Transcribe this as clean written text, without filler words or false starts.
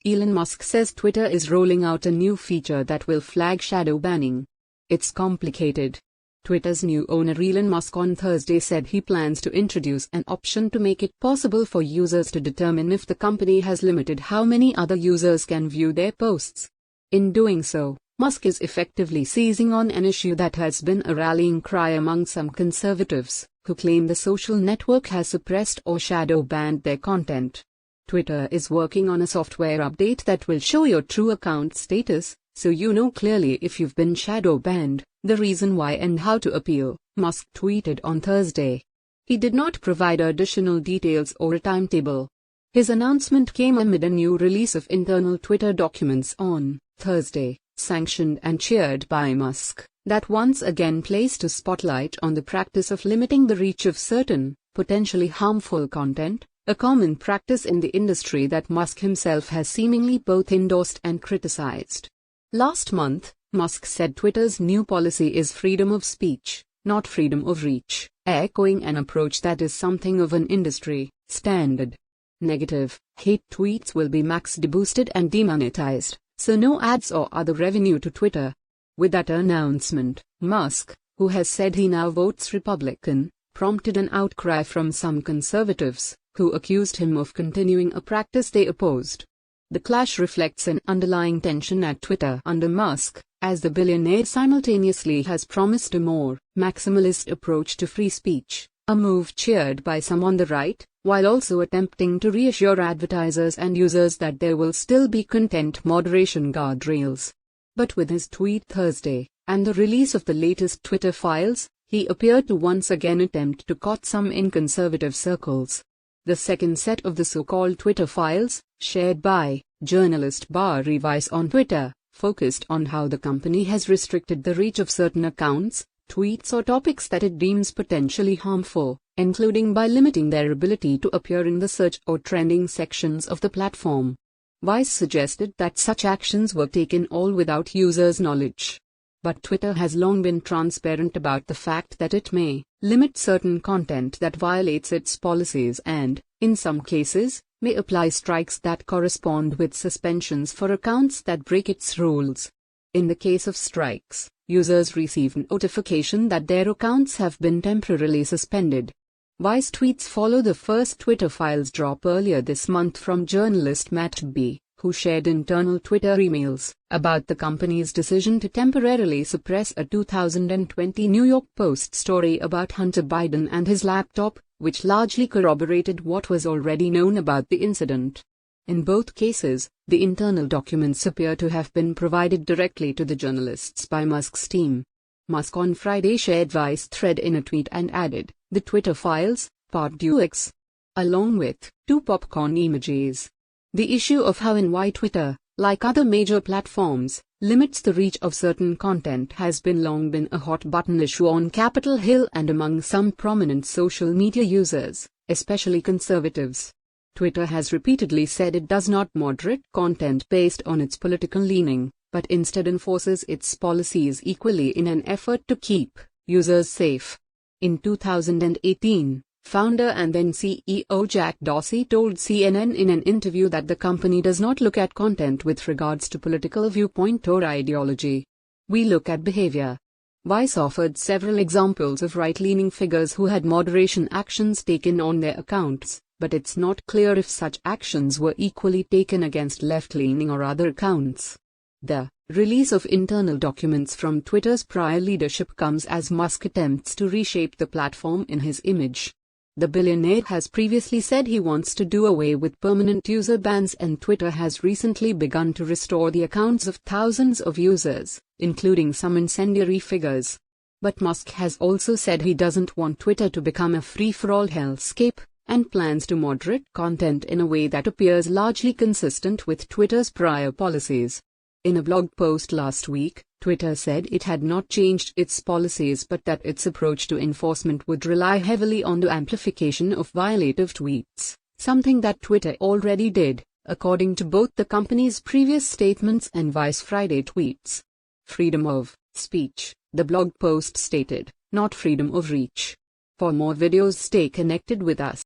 Elon Musk says Twitter is rolling out a new feature that will flag shadow banning. It's complicated. Twitter's new owner Elon Musk on Thursday said he plans to introduce an option to make it possible for users to determine if the company has limited how many other users can view their posts. In doing so, Musk is effectively seizing on an issue that has been a rallying cry among some conservatives, who claim the social network has suppressed or shadow banned their content. Twitter is working on a software update that will show your true account status, so you know clearly if you've been shadow banned, the reason why and how to appeal, Musk tweeted on Thursday. He did not provide additional details or a timetable. His announcement came amid a new release of internal Twitter documents on Thursday, sanctioned and cheered by Musk, that once again placed a spotlight on the practice of limiting the reach of certain, potentially harmful content, a common practice in the industry that Musk himself has seemingly both endorsed and criticized. Last month, Musk said Twitter's new policy is freedom of speech, not freedom of reach, echoing an approach that is something of an industry standard. Negative, hate tweets will be max deboosted and demonetized, so no ads or other revenue to Twitter. With that announcement, Musk, who has said he now votes Republican, prompted an outcry from some conservatives, who accused him of continuing a practice they opposed. The clash reflects an underlying tension at Twitter under Musk, as the billionaire simultaneously has promised a more maximalist approach to free speech, a move cheered by some on the right, while also attempting to reassure advertisers and users that there will still be content moderation guardrails. But with his tweet Thursday, and the release of the latest Twitter files, he appeared to once again attempt to court some in conservative circles. The second set of the so-called Twitter files, shared by journalist Weiss on Twitter, focused on how the company has restricted the reach of certain accounts, tweets or topics that it deems potentially harmful, including by limiting their ability to appear in the search or trending sections of the platform. Weiss suggested that such actions were taken all without users' knowledge. But Twitter has long been transparent about the fact that it may limit certain content that violates its policies and, in some cases, may apply strikes that correspond with suspensions for accounts that break its rules. In the case of strikes, users receive notification that their accounts have been temporarily suspended. Weiss tweets follow the first Twitter files drop earlier this month from journalist Matt B., who shared internal Twitter emails about the company's decision to temporarily suppress a 2020 New York Post story about Hunter Biden and his laptop, which largely corroborated what was already known about the incident. In both cases, the internal documents appear to have been provided directly to the journalists by Musk's team. Musk on Friday shared Weiss' thread in a tweet and added, "The Twitter files, Part 2X," along with 2 popcorn emojis. The issue of how and why Twitter, like other major platforms, limits the reach of certain content has long been a hot-button issue on Capitol Hill and among some prominent social media users, especially conservatives. Twitter has repeatedly said it does not moderate content based on its political leaning, but instead enforces its policies equally in an effort to keep users safe. In 2018, founder and then CEO Jack Dorsey told CNN in an interview that the company does not look at content with regards to political viewpoint or ideology. "We look at behavior." Weiss offered several examples of right-leaning figures who had moderation actions taken on their accounts, but it's not clear if such actions were equally taken against left-leaning or other accounts. The release of internal documents from Twitter's prior leadership comes as Musk attempts to reshape the platform in his image. The billionaire has previously said he wants to do away with permanent user bans, and Twitter has recently begun to restore the accounts of thousands of users, including some incendiary figures. But Musk has also said he doesn't want Twitter to become a free-for-all hellscape, and plans to moderate content in a way that appears largely consistent with Twitter's prior policies. In a blog post last week, Twitter said it had not changed its policies but that its approach to enforcement would rely heavily on the amplification of violative tweets, something that Twitter already did, according to both the company's previous statements and Weiss' Friday tweets. Freedom of speech, the blog post stated, not freedom of reach. For more videos, stay connected with us.